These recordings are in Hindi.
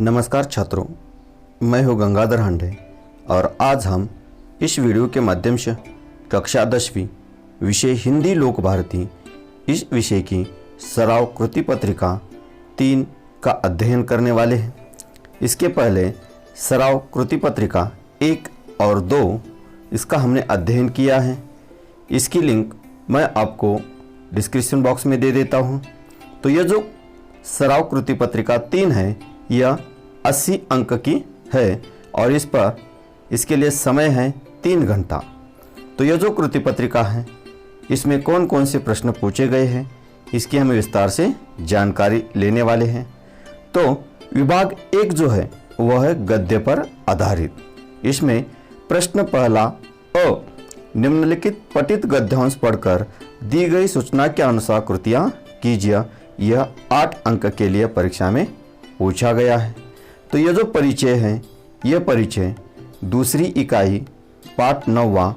नमस्कार छात्रों, मैं हूं गंगाधर हांडे और आज हम इस वीडियो के माध्यम से कक्षा 10वीं विषय हिंदी लोक भारती इस विषय की सराव कृति पत्रिका 3 का अध्ययन करने वाले हैं। इसके पहले सराव कृति पत्रिका 1 और 2 इसका हमने अध्ययन किया है। इसकी लिंक मैं आपको डिस्क्रिप्शन बॉक्स में दे देता हूं। तो यह जो सराव कृति पत्रिका 3 है यह 80 अंक की है और इस पर इसके लिए समय है 3 घंटा। तो यह जो कृति पत्रिका है इसमें कौन कौन से प्रश्न पूछे गए हैं इसकी हम विस्तार से जानकारी लेने वाले हैं। तो विभाग 1 जो है वह है गद्य पर आधारित। इसमें प्रश्न पहला अ, निम्नलिखित पठित गद्यांश पढ़कर दी गई सूचना के अनुसार कृतियां कीजिए। यह 8 अंक के लिए परीक्षा में पूछा गया है। तो यह जो परिचय है यह परिचय दूसरी इकाई पाठ 9वां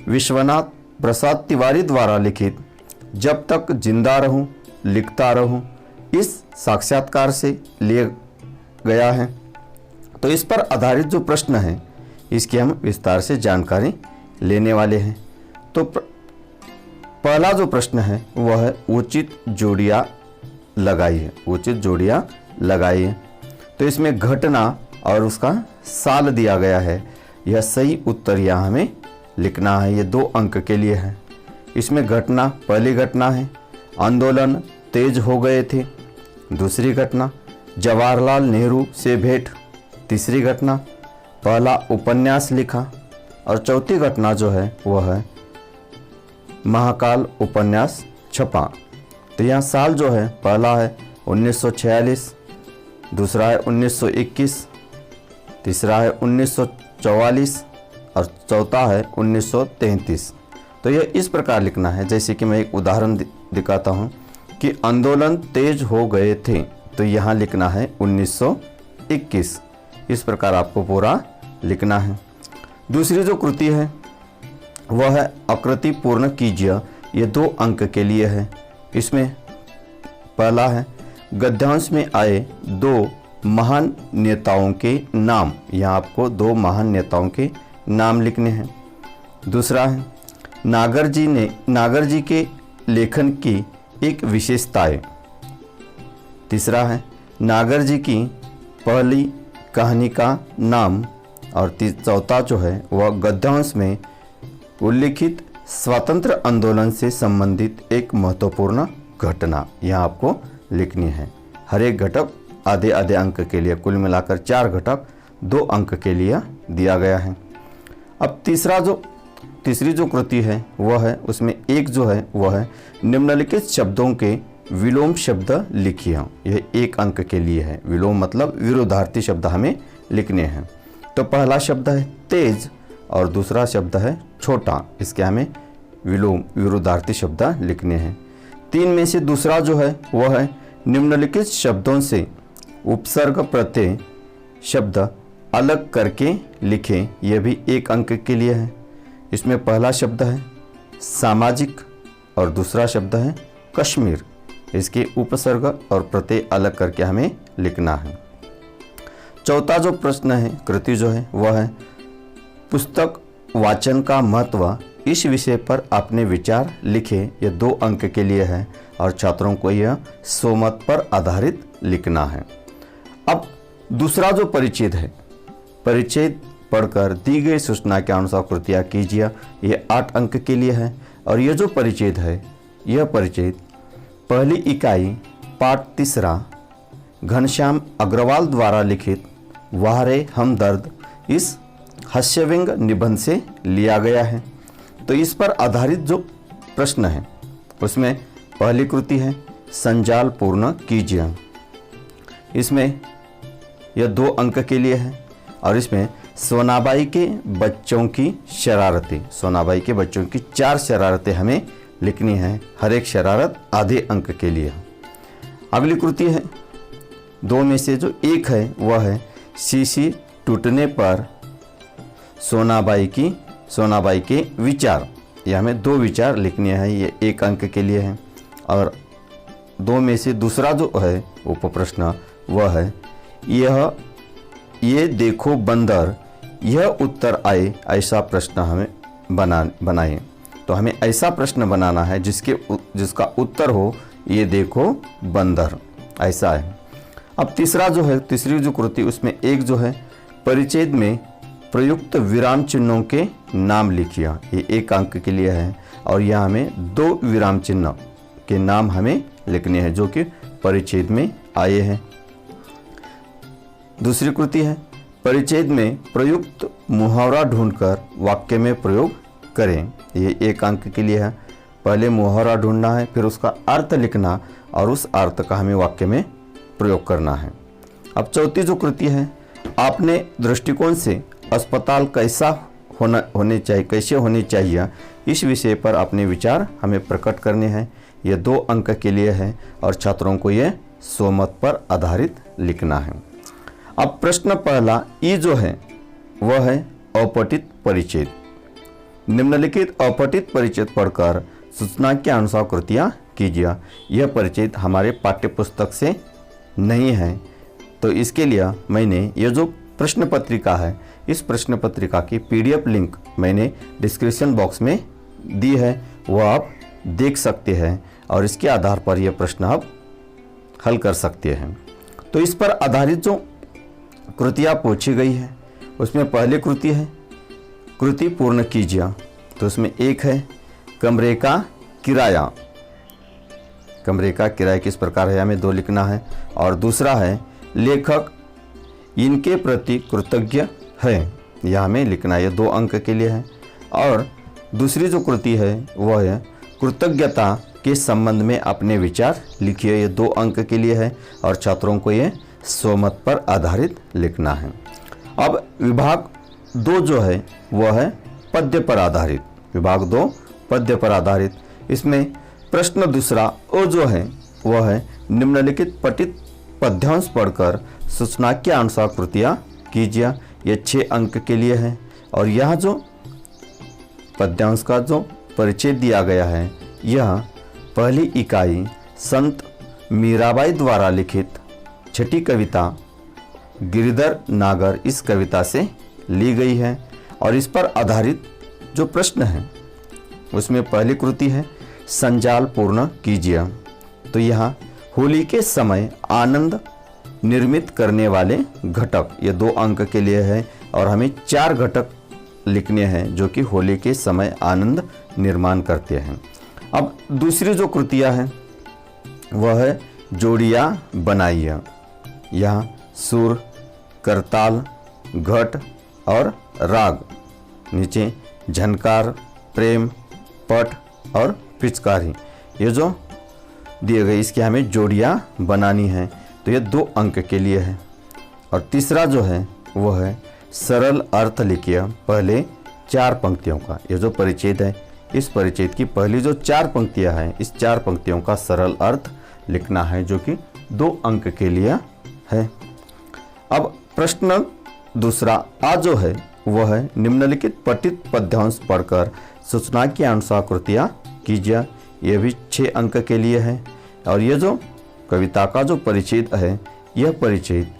विश्वनाथ प्रसाद तिवारी द्वारा लिखित जब तक जिंदा रहूं लिखता रहूं इस साक्षात्कार से लिया गया है। तो इस पर आधारित जो प्रश्न है इसकी हम विस्तार से जानकारी लेने वाले हैं। तो पहला जो प्रश्न है वह है उचित जोड़ियां लगाइए। उचित जोड़ियां लगाइए। तो इसमें घटना और उसका साल दिया गया है। यह सही उत्तर यहाँ हमें लिखना है। ये 2 अंक के लिए है। इसमें घटना, पहली घटना है आंदोलन तेज हो गए थे। दूसरी घटना जवाहरलाल नेहरू से भेंट। तीसरी घटना पहला उपन्यास लिखा। और चौथी घटना जो है वह है महाकाल उपन्यास छपा। तो यहाँ साल जो है पहला है 1946, दूसरा है 1921, तीसरा है 1944 और चौथा है 1933। तो यह इस प्रकार लिखना है जैसे कि मैं एक उदाहरण दिखाता हूँ कि आंदोलन तेज हो गए थे। तो यहाँ लिखना है 1921। इस प्रकार आपको पूरा लिखना है। दूसरी जो कृति है वह है आकृति पूर्ण कीजिए। ये 2 अंक के लिए है। इसमें पहला है गद्यांश में आए 2 महान नेताओं के नाम। यहाँ आपको 2 महान नेताओं के नाम लिखने हैं। दूसरा है नागर जी के लेखन की एक विशेषताएं। तीसरा है नागर जी की पहली कहानी का नाम। और चौथा जो है वह गद्यांश में उल्लिखित स्वतंत्र आंदोलन से संबंधित एक महत्वपूर्ण घटना यहाँ आपको लिखनी है। हर एक घटक आधे आधे अंक के लिए, कुल मिलाकर 4 घटक 2 अंक के लिए दिया गया है। अब तीसरी जो कृति है वह है उसमें एक जो है वह है निम्नलिखित शब्दों के विलोम शब्द लिखिए। यह 1 अंक के लिए है। विलोम मतलब विरोधार्थी शब्द हमें लिखने हैं। तो पहला शब्द है तेज और दूसरा शब्द है छोटा। इसके हमें विरोधार्थी शब्द लिखने हैं। 3 में से दूसरा जो है वह है निम्नलिखित शब्दों से उपसर्ग प्रत्यय शब्द अलग करके लिखें। यह भी 1 अंक के लिए है। इसमें पहला शब्द है सामाजिक और दूसरा शब्द है कश्मीर। इसके उपसर्ग और प्रत्यय अलग करके हमें लिखना है। चौथा जो प्रश्न है कृति जो है वह है पुस्तक वाचन का महत्व। इस विषय पर अपने विचार लिखे। यह 2 अंक के लिए है और छात्रों को यह स्वमत पर आधारित लिखना है। अब दूसरा जो परिच्छेद है, परिच्छेद पढ़कर दी गई सूचना के अनुसार कृतियां कीजिए। यह 8 अंक के लिए है। और यह जो परिच्छेद है यह परिच्छेद पहली इकाई पाठ 3 घनश्याम अग्रवाल द्वारा लिखित वाह रे हमदर्द इस हास्यव्यंग निबंध से लिया गया है। तो इस पर आधारित जो प्रश्न है उसमें पहली कृति है संजाल पूर्ण कीजिए। इसमें यह 2 अंक के लिए है और इसमें सोनाबाई के बच्चों की शरारतें, सोनाबाई के बच्चों की 4 शरारतें हमें लिखनी है। हर एक शरारत आधे अंक के लिए। अगली कृति है 2 में से जो 1 है वह है शीशी टूटने पर सोनाबाई के विचार। यह हमें 2 विचार लिखने हैं। ये 1 अंक के लिए है। और 2 में से दूसरा जो है उप प्रश्न वह है ये देखो बंदर, यह उत्तर आए, ऐसा प्रश्न हमें बनाएं। तो हमें ऐसा प्रश्न बनाना है जिसका उत्तर हो ये देखो बंदर, ऐसा है। अब तीसरी जो कृति, उसमें एक जो है परिच्छेद में प्रयुक्त विराम चिन्हों के नाम लिखिए। ये 1 अंक के लिए है और यह हमें 2 विराम चिन्ह के नाम हमें लिखने हैं जो कि परिच्छेद में आए हैं। दूसरी कृति है परिच्छेद में प्रयुक्त मुहावरा ढूंढकर वाक्य में प्रयोग करें। ये 1 अंक के लिए है। पहले मुहावरा ढूंढना है, फिर उसका अर्थ लिखना और उस अर्थ का हमें वाक्य में प्रयोग करना है। अब चौथी जो कृति है, आपने दृष्टिकोण से अस्पताल कैसे होने चाहिए, इस विषय पर अपने विचार हमें प्रकट करने हैं। यह 2 अंक के लिए है और छात्रों को यह स्वमत पर आधारित लिखना है। अब प्रश्न पहला ई जो है वह है अपठित परिच्छेद। निम्नलिखित अपठित परिच्छेद पढ़कर सूचना के अनुसार कृतियाँ कीजिए। यह परिच्छेद हमारे पाठ्य पुस्तक से नहीं है, तो इसके लिए मैंने ये जो प्रश्न पत्रिका है, इस प्रश्न पत्रिका की PDF लिंक मैंने डिस्क्रिप्शन बॉक्स में दी है, वो आप देख सकते हैं और इसके आधार पर यह प्रश्न आप हल कर सकते हैं। तो इस पर आधारित जो कृतियाँ पूछी गई है, उसमें पहली कृति है कृति पूर्ण कीजिए। तो उसमें एक है कमरे का किराया। कमरे का किराया किस प्रकार है, हमें 2 लिखना है। और दूसरा है लेखक इनके प्रति कृतज्ञ है, यह हमें लिखना है, यह 2 अंक के लिए है। और दूसरी जो कृति है वह है कृतज्ञता के संबंध में अपने विचार लिखिए, यह 2 अंक के लिए है और छात्रों को यह स्वमत पर आधारित लिखना है। अब विभाग 2 जो है वह है पद्य पर आधारित। विभाग 2 पद्य पर आधारित। इसमें प्रश्न दूसरा ओ जो है वह है निम्नलिखित पठित पद्यांश पढ़कर सूचना के अनुसार कृतियाँ कीजिए। यह 6 अंक के लिए है और यह जो पद्यांश का जो परिच्छेद दिया गया है, यह पहली इकाई संत मीराबाई द्वारा लिखित छठी कविता गिरिधर नागर, इस कविता से ली गई है। और इस पर आधारित जो प्रश्न है उसमें पहली कृति है संजाल पूर्ण कीजिए। तो यहाँ होली के समय आनंद निर्मित करने वाले घटक, ये 2 अंक के लिए है और हमें 4 घटक लिखने हैं जो कि होली के समय आनंद निर्माण करते हैं। अब दूसरी जो कृतियाँ हैं वह है जोड़ियाँ बनाइए। यहाँ सुर, करताल, घट और राग, नीचे झनकार, प्रेम, पट और पिचकारी, ये जो दिए गए इसकी हमें जोड़ियाँ बनानी है। तो ये 2 अंक के लिए है। और तीसरा जो है वह है सरल अर्थ लिखिए पहले 4 पंक्तियों का। ये जो परिच्छेद है, इस परिच्छेद की पहली जो 4 पंक्तियाँ हैं, इस 4 पंक्तियों का सरल अर्थ लिखना है जो कि 2 अंक के लिए है। अब प्रश्न दूसरा आ जो है वह है निम्नलिखित पठित पद्यांश पढ़कर सूचना के अनुसार कृतियाँ कीजिए। यह भी 6 अंक के लिए है। और ये जो कविता का जो परिच्छेद है, यह परिच्छेद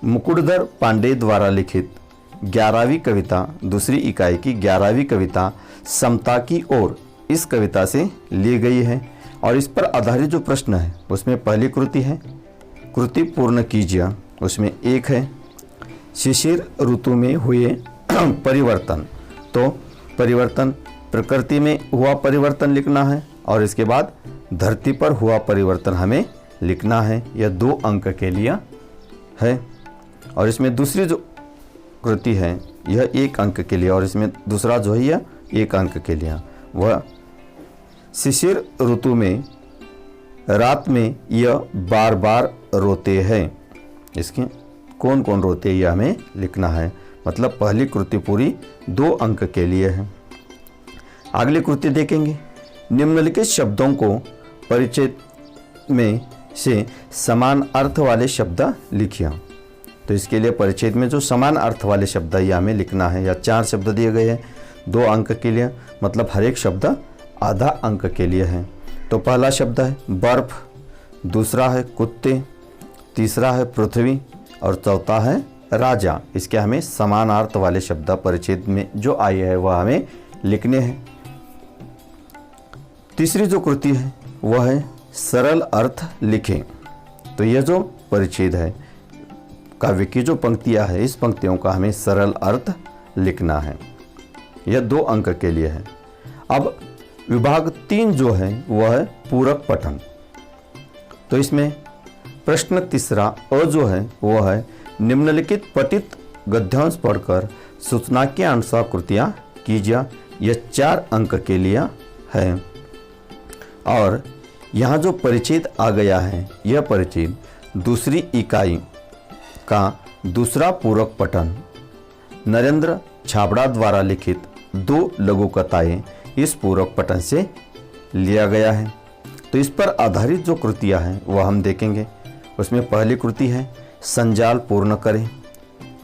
मुकुटधर पांडे द्वारा लिखित 11वीं कविता, दूसरी इकाई की 11वीं कविता समता की ओर, इस कविता से ली गई है। और इस पर आधारित जो प्रश्न है उसमें पहली कृति है कृति पूर्ण कीजिए। उसमें एक है शिशिर ऋतु में हुए परिवर्तन। तो परिवर्तन प्रकृति में हुआ परिवर्तन लिखना है और इसके बाद धरती पर हुआ परिवर्तन हमें लिखना है। यह 2 अंक के लिए है। और इसमें दूसरी जो कृति है यह 1 अंक के लिए और इसमें दूसरा जो है यह 1 अंक के लिए। वह शिशिर ऋतु में रात में यह बार बार रोते हैं। इसके कौन कौन रोते हैं यह हमें लिखना है। मतलब पहली कृति पूरी 2 अंक के लिए है। अगली कृति देखेंगे निम्नलिखित शब्दों को परिच्छेद में से समान अर्थ वाले शब्द लिखिए। तो इसके लिए परिच्छेद में जो समान अर्थ वाले शब्द है यह हमें लिखना है। या 4 शब्द दिए गए हैं 2 अंक के लिए, मतलब हर एक शब्द आधा अंक के लिए है। तो पहला शब्द है बर्फ, दूसरा है कुत्ते, तीसरा है पृथ्वी और चौथा है राजा। इसके हमें समानार्थ वाले शब्द परिच्छेद में जो आए हैं वह हमें लिखने हैं। तीसरी जो कृति है वह है सरल अर्थ लिखें। तो यह जो परिच्छेद है, काव्य की जो पंक्तियां है, इस पंक्तियों का हमें सरल अर्थ लिखना है। यह 2 अंक के लिए है। अब विभाग 3 जो है वह है पूरक पठन। तो इसमें प्रश्न तीसरा अ जो है वह है निम्नलिखित पठित गद्यांश पढ़कर सूचना के अनुसार कृतियाँ कीजिए। यह 4 अंक के लिए है। और यहाँ जो परिच्छेद आ गया है, यह परिच्छेद दूसरी इकाई का दूसरा पूरक पठन नरेंद्र छाबड़ा द्वारा लिखित 2 लघु कथाएं इस पूरक पठन से लिया गया है। तो इस पर आधारित जो कृतियां हैं वह हम देखेंगे। उसमें पहली कृति है संजाल पूर्ण करें।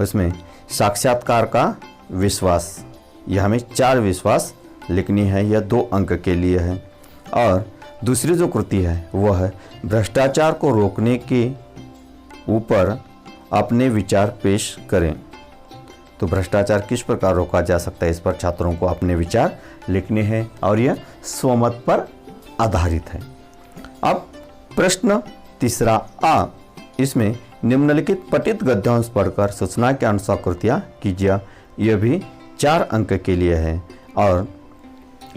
उसमें साक्षात्कार का विश्वास, यह हमें 4 विश्वास लिखनी है। यह 2 अंक के लिए है। और दूसरी जो कृति है वह है भ्रष्टाचार को रोकने के ऊपर अपने विचार पेश करें। तो भ्रष्टाचार किस प्रकार रोका जा सकता है, इस पर छात्रों को अपने विचार लिखने हैं और यह स्वमत पर आधारित है। अब प्रश्न तीसरा आ, इसमें निम्नलिखित पठित गद्यांश पढ़कर सूचना के अनुसार कृतियाँ कीजिए। यह भी 4 अंक के लिए है। और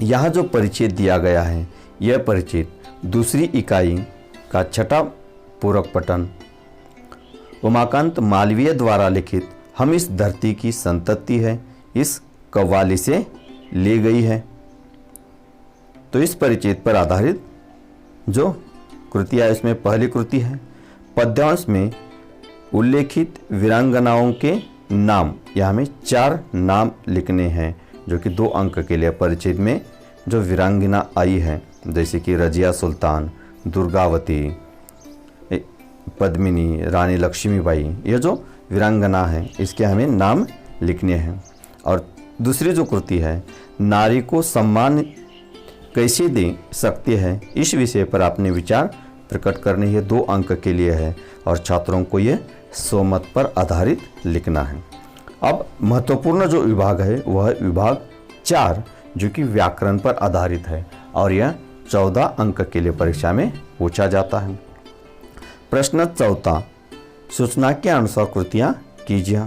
यहाँ जो परिच्छेद दिया गया है, यह परिच्छेद दूसरी इकाई का 6ठा पूरक पठन उमाकांत मालवीय द्वारा लिखित हम इस धरती की संतति है, इस कव्वाली से ली गई है। तो इस परिच्छेद पर आधारित जो कृतियाँ, इसमें पहली कृति है पद्यांश में उल्लेखित वीरांगनाओं के नाम। यहाँ हमें 4 नाम लिखने हैं जो कि 2 अंक के लिए। परिच्छेद में जो वीरांगना आई है जैसे कि रजिया सुल्तान, दुर्गावती, पद्मिनी, रानी लक्ष्मीबाई, ये जो वीरांगना है इसके हमें नाम लिखने हैं। और दूसरी जो कृति है नारी को सम्मान कैसे दे सकते हैं, इस विषय पर अपने विचार प्रकट करने, ये 2 अंक के लिए है। और छात्रों को ये स्वमत पर आधारित लिखना है। अब महत्वपूर्ण जो विभाग है वह है विभाग 4 जो कि व्याकरण पर आधारित है और यह 14 अंक के लिए परीक्षा में पूछा जाता है। प्रश्न चौथा, सूचना के अनुसार कृतियाँ कीजिए।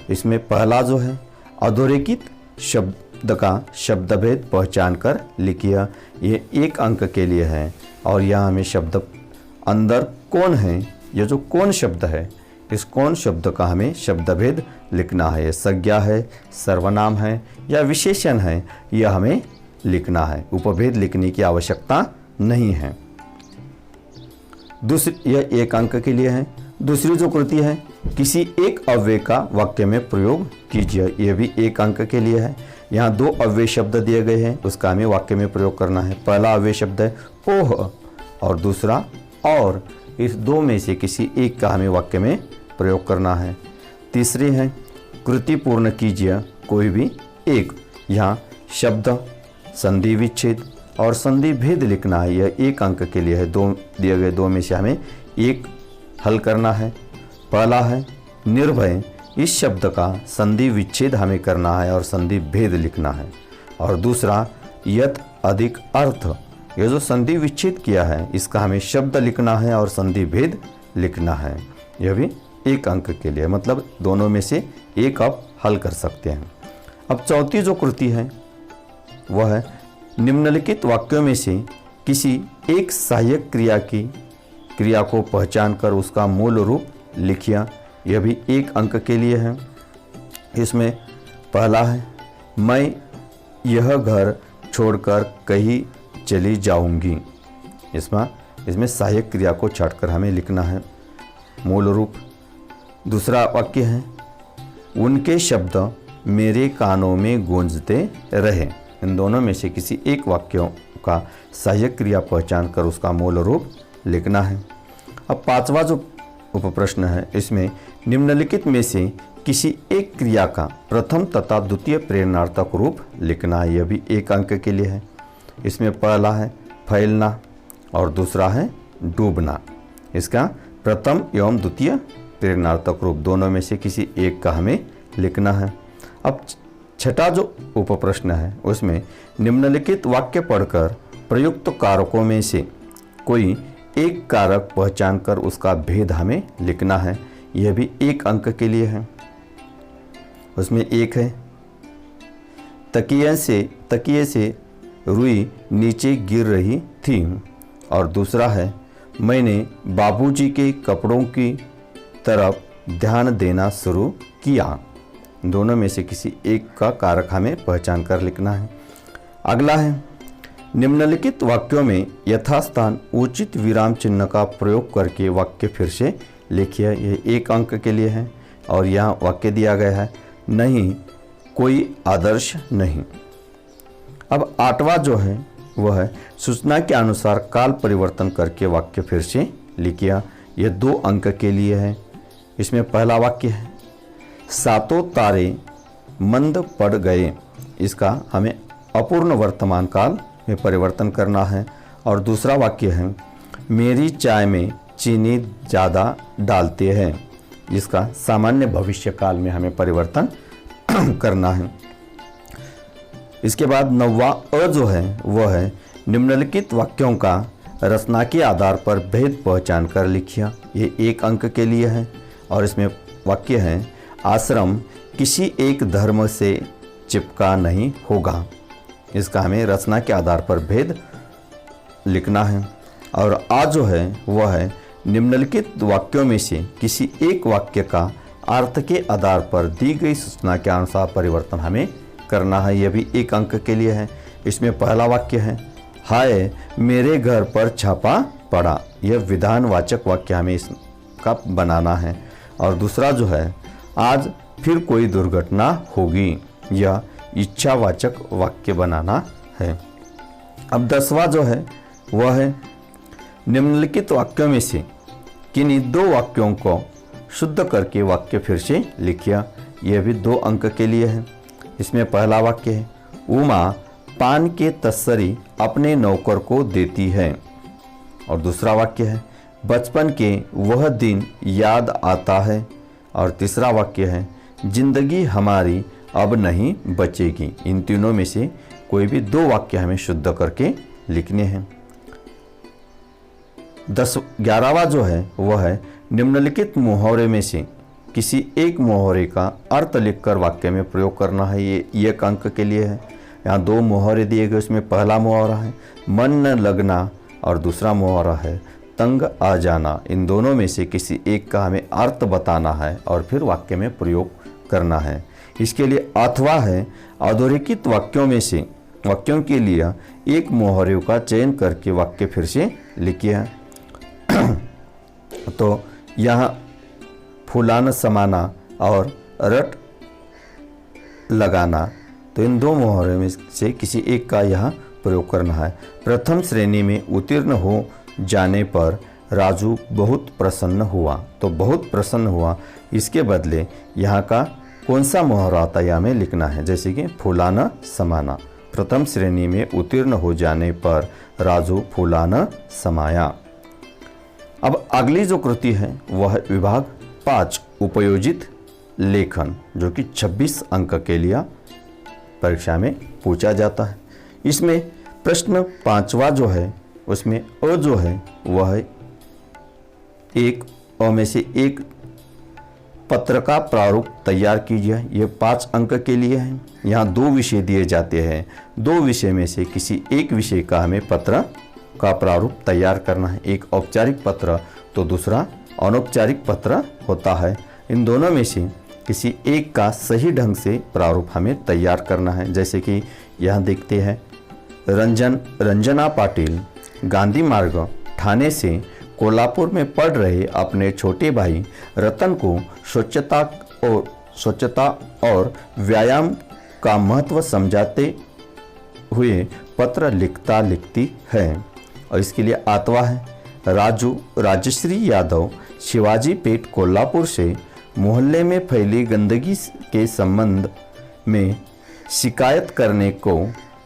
इसमें पहला जो है अधोरेखित शब्द का शब्दभेद पहचान कर लिखिए। ये 1 अंक के लिए है। और यहाँ हमें शब्द अंदर कौन है, ये जो कौन शब्द है, इस कौन शब्द का हमें शब्दभेद लिखना है। ये संज्ञा है, सर्वनाम है या विशेषण है, यह हमें लिखना है। उपभेद लिखने की आवश्यकता नहीं है। दूसरी, यह 1 अंक के लिए है। दूसरी जो कृति है किसी एक अव्यय का वाक्य में प्रयोग कीजिए। यह भी 1 अंक के लिए है। यहाँ 2 अव्यय शब्द दिए गए हैं, उसका हमें वाक्य में प्रयोग करना है। पहला अव्यय शब्द है ओह और दूसरा और। इस 2 में से किसी एक का हमें वाक्य में प्रयोग करना है। तीसरी है कृति पूर्ण कीजिए कोई भी एक। यहाँ शब्द, संधि विच्छेद और संधि भेद लिखना है। यह 1 अंक के लिए है। 2 दिए गए 2 में से हमें 1 हल करना है। पहला है निर्भय, इस शब्द का संधि विच्छेद हमें करना है और संधि भेद लिखना है। और दूसरा यत अधिक अर्थ, यह जो संधि विच्छेद किया है इसका हमें शब्द लिखना है और संधि भेद लिखना है। यह भी 1 अंक के लिए, मतलब दोनों में से 1 आप हल कर सकते हैं। अब चौथी जो कृति है वह है निम्नलिखित वाक्यों में से किसी एक सहायक क्रिया को पहचान कर उसका मूल रूप लिखिए। यह भी 1 अंक के लिए है। इसमें पहला है मैं यह घर छोड़कर कहीं चली जाऊंगी। इसमें सहायक क्रिया को छाटकर हमें लिखना है मूल रूप। दूसरा वाक्य है उनके शब्द मेरे कानों में गूंजते रहे। इन दोनों में से किसी एक वाक्यों का सहायक क्रिया पहचान कर उसका मूल रूप लिखना है। अब 5वां जो उपप्रश्न है, इसमें निम्नलिखित में से किसी एक क्रिया का प्रथम तथा द्वितीय प्रेरणार्थक रूप लिखना है। यह भी 1 अंक के लिए है। इसमें पहला है फैलना और दूसरा है डूबना। इसका प्रथम एवं द्वितीय प्रेरणार्थक रूप दोनों में से किसी एक का हमें लिखना है। अब छठा जो उपप्रश्न है उसमें निम्नलिखित वाक्य पढ़कर प्रयुक्त कारकों में से कोई एक कारक पहचान कर उसका भेद हमें लिखना है। यह भी 1 अंक के लिए है। उसमें एक है तकिए से रुई नीचे गिर रही थी, और दूसरा है मैंने बाबूजी के कपड़ों की तरफ ध्यान देना शुरू किया। दोनों में से किसी एक का कारक हमें पहचान कर लिखना है। अगला है निम्नलिखित वाक्यों में यथास्थान उचित विराम चिन्ह का प्रयोग करके वाक्य फिर से लिखिए। यह 1 अंक के लिए है। और यहाँ वाक्य दिया गया है नहीं कोई आदर्श नहीं। अब 8वां जो है वह है सूचना के अनुसार काल परिवर्तन करके वाक्य फिर से लिखिए। यह 2 अंक के लिए है। इसमें पहला वाक्य है सातों तारे मंद पड़ गए। इसका हमें अपूर्ण वर्तमान काल में परिवर्तन करना है। और दूसरा वाक्य है मेरी चाय में चीनी ज़्यादा डालते हैं। इसका सामान्य भविष्य काल में हमें परिवर्तन करना है। इसके बाद 9वां अ जो है वह है निम्नलिखित वाक्यों का रचना के आधार पर भेद पहचान कर लिखिए। ये 1 अंक के लिए है। और इसमें वाक्य है आश्रम किसी एक धर्म से चिपका नहीं होगा। इसका हमें रचना के आधार पर भेद लिखना है। और आ जो है वह है निम्नलिखित वाक्यों में से किसी एक वाक्य का अर्थ के आधार पर दी गई सूचना के अनुसार परिवर्तन हमें करना है। यह भी 1 अंक के लिए है। इसमें पहला वाक्य है हाय मेरे घर पर छापा पड़ा। यह विधानवाचक वाक्य हमें इसका बनाना है। और दूसरा जो है आज फिर कोई दुर्घटना होगी। यह इच्छावाचक वाक्य बनाना है। अब 10वां जो है वह है निम्नलिखित वाक्यों में से किन्हीं 2 वाक्यों को शुद्ध करके वाक्य फिर से लिखिए। यह भी 2 अंक के लिए है। इसमें पहला वाक्य है उमा पान के तस्सरी अपने नौकर को देती है। और दूसरा वाक्य है बचपन के वह दिन याद आता है। और तीसरा वाक्य है जिंदगी हमारी अब नहीं बचेगी। इन तीनों में से कोई भी 2 वाक्य हमें शुद्ध करके लिखने हैं। 11वां जो है वह है निम्नलिखित मुहावरे में से किसी एक मुहावरे का अर्थ लिखकर वाक्य में प्रयोग करना है। ये 1 अंक के लिए है। यहाँ 2 मुहावरे दिए गए। उसमें पहला मुहावरा है मन न लगना और दूसरा मुहावरा है तंग आ जाना। इन दोनों में से किसी एक का हमें अर्थ बताना है और फिर वाक्य में प्रयोग करना है। इसके लिए अथवा है अधोरेखित वाक्यों में से वाक्यों के लिए 1 मुहावरे का चयन करके वाक्य फिर से लिखिए। तो यहाँ फूलान समाना और रट लगाना, तो इन 2 मुहावरे में से किसी एक का यहाँ प्रयोग करना है। प्रथम श्रेणी में उत्तीर्ण हो जाने पर राजू बहुत प्रसन्न हुआ। तो बहुत प्रसन्न हुआ, इसके बदले यहाँ का कौन सा मुहावरा आता है यह हमें लिखना है। जैसे कि फूलाना समाना, प्रथम श्रेणी में उत्तीर्ण हो जाने पर राजू फूलाना समाया। अब अगली जो कृति है वह विभाग 5 उपयोजित लेखन, जो कि 26 अंक के लिए परीक्षा में पूछा जाता है। इसमें प्रश्न 5वां जो है उसमें अ जो है वह एक अ में से एक पत्र का प्रारूप तैयार कीजिए। यह 5 अंक के लिए है। यहाँ 2 विषय दिए जाते हैं। 2 विषय में से किसी एक विषय का हमें पत्र का प्रारूप तैयार करना है। एक औपचारिक पत्र तो दूसरा अनौपचारिक पत्र होता है। इन दोनों में से किसी एक का सही ढंग से प्रारूप हमें तैयार करना है। जैसे कि यहाँ देखते हैं रंजना पाटिल गांधी मार्ग ठाणे से कोल्हापुर में पढ़ रहे अपने छोटे भाई रतन को स्वच्छता और व्यायाम का महत्व समझाते हुए पत्र लिखती है। और इसके लिए आतवा है राजश्री यादव शिवाजी पेट कोल्हापुर से मोहल्ले में फैली गंदगी के संबंध में शिकायत करने को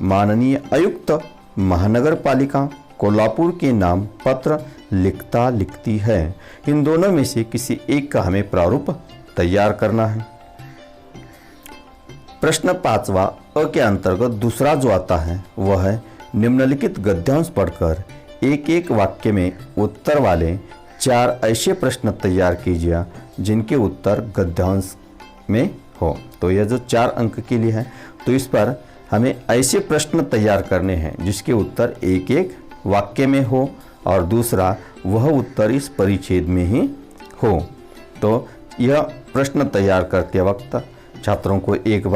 माननीय आयुक्त महानगर पालिका कोल्हापुर के नाम पत्र लिखता लिखती है। इन दोनों में से किसी एक का हमें प्रारूप तैयार करना है। प्रश्न 5वां अ के अंतर्गत दूसरा जो आता है वह है निम्नलिखित गद्यांश पढ़कर एक एक वाक्य में उत्तर वाले 4 ऐसे प्रश्न तैयार कीजिए जिनके उत्तर गद्यांश में हो। तो यह जो 4 अंक के लिए है, तो इस पर हमें ऐसे प्रश्न तैयार करने हैं जिसके उत्तर एक एक वाक्य में हो और दूसरा वह उत्तर इस परिच्छेद में ही हो। तो यह प्रश्न तैयार करते वक्त छात्रों को एक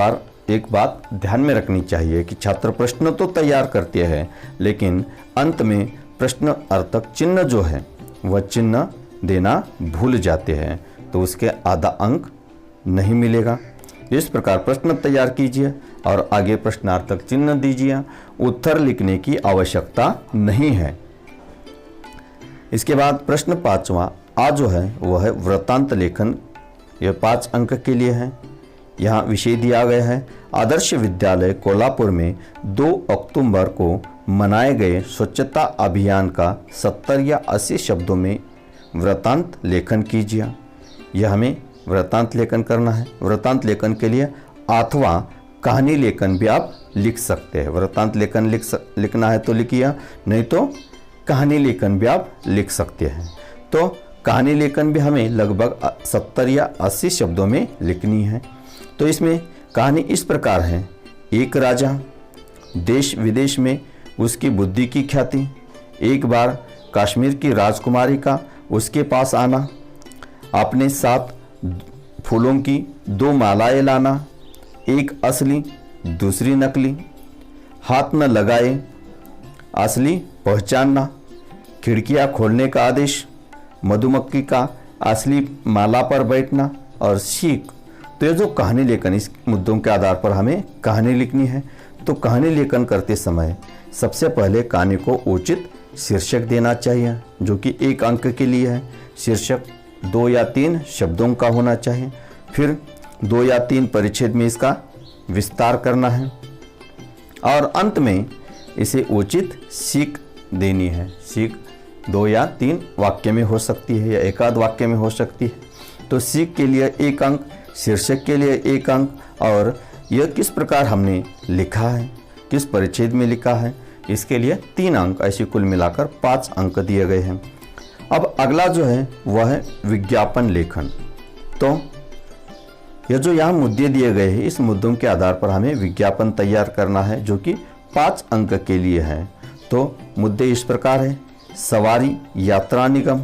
बात ध्यान में रखनी चाहिए कि छात्र प्रश्न तो तैयार करते हैं, लेकिन अंत में प्रश्न अर्थक चिन्ह जो है वह चिन्ह देना भूल जाते हैं, तो उसके आधा अंक नहीं मिलेगा। इस प्रकार प्रश्न तैयार कीजिए और आगे प्रश्नार्थक चिन्ह दीजिए। उत्तर लिखने की आवश्यकता नहीं है। इसके बाद प्रश्न 5वां आ जो है वह है वृत्तांत लेखन। यह 5 अंक के लिए है। यहाँ विषय दिया गया है आदर्श विद्यालय कोल्हापुर में 2 अक्टूबर को मनाए गए स्वच्छता अभियान का 70 या 80 शब्दों में वृत्तांत लेखन कीजिए। यह हमें वृत्तांत लेखन करना है। वृत्तांत लेखन के लिए अथवा कहानी लेखन भी आप लिख सकते हैं। वृत्तांत लेखन लिखना है तो लिखिए, नहीं तो कहानी लेखन भी आप लिख सकते हैं। तो कहानी लेखन भी हमें लगभग 70 या 80 शब्दों में लिखनी है। तो इसमें कहानी इस प्रकार है। एक राजा, देश विदेश में उसकी बुद्धि की ख्याति, एक बार कश्मीर की राजकुमारी का उसके पास आना, अपने साथ फूलों की 2 मालाएं लाना, एक असली दूसरी नकली, हाथ न लगाए असली पहचानना, खिड़कियां खोलने का आदेश, मधुमक्खी का असली माला पर बैठना और सीख। तो ये जो कहानी लेखन, इस मुद्दों के आधार पर हमें कहानी लिखनी है। तो कहानी लेखन करते समय सबसे पहले कहानी को उचित शीर्षक देना चाहिए, जो कि 1 अंक के लिए है। शीर्षक 2 या 3 शब्दों का होना चाहिए। फिर 2 या 3 परिच्छेद में इसका विस्तार करना है और अंत में इसे उचित सीख देनी है। सीख 2 या 3 वाक्य में हो सकती है या एकाध वाक्य में हो सकती है। तो सीख के लिए 1 अंक, शीर्षक के लिए 1 अंक, और यह किस प्रकार हमने लिखा है, किस परिच्छेद में लिखा है, इसके लिए 3 अंक। ऐसे कुल मिलाकर 5 अंक दिए गए हैं। अब अगला जो है वह है विज्ञापन लेखन। तो ये जो यहाँ मुद्दे दिए गए हैं, इस मुद्दों के आधार पर हमें विज्ञापन तैयार करना है, जो कि 5 अंक के लिए है। तो मुद्दे इस प्रकार है। सवारी यात्रा निगम।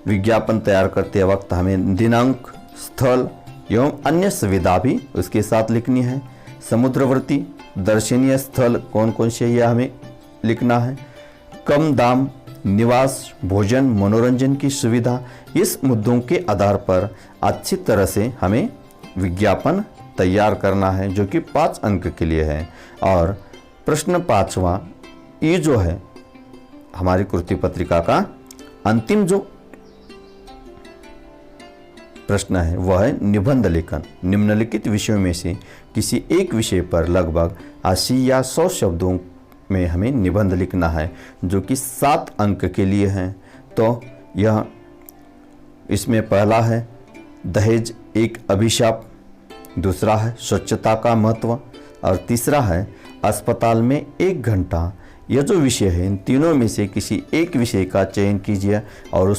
विज्ञापन तैयार करते वक्त हमें दिनांक, स्थल एवं अन्य सुविधा भी उसके साथ लिखनी है। समुद्रवर्ती दर्शनीय स्थल कौन कौन से, यह हमें लिखना है। कम दाम, निवास, भोजन, मनोरंजन की सुविधा। इस मुद्दों के आधार पर अच्छी तरह से हमें विज्ञापन तैयार करना है, जो कि 5 अंक के लिए है। और प्रश्न 5वां ये जो है हमारी कृति पत्रिका का अंतिम जो प्रश्न है वह है निबंध लेखन। निम्नलिखित विषयों में से किसी एक विषय पर लगभग 80 या 100 शब्दों में हमें निबंध लिखना है, जो कि 7 अंक के लिए हैं। तो यह इसमें पहला है दहेज एक अभिशाप, दूसरा है स्वच्छता का महत्व, और तीसरा है अस्पताल में 1 घंटा। यह जो विषय है, इन तीनों में से किसी एक विषय का चयन कीजिए और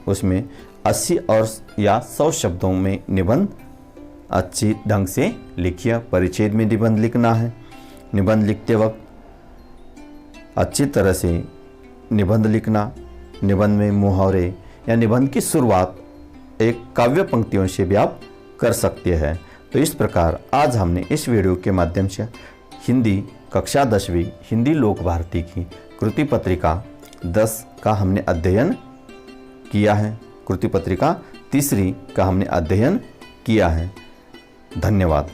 उसमें 80 और या 100 शब्दों में निबंध अच्छी ढंग से लिखिए। परिच्छेद में निबंध लिखना है। निबंध लिखते वक्त अच्छी तरह से निबंध लिखना। निबंध में मुहावरे या निबंध की शुरुआत एक काव्य पंक्तियों से भी आप कर सकते हैं। तो इस प्रकार आज हमने इस वीडियो के माध्यम से हिंदी कक्षा 10वीं हिंदी लोक भारती की कृति पत्रिका 10 का हमने अध्ययन किया है। कृति पत्रिका 3री का हमने अध्ययन किया है। धन्यवाद।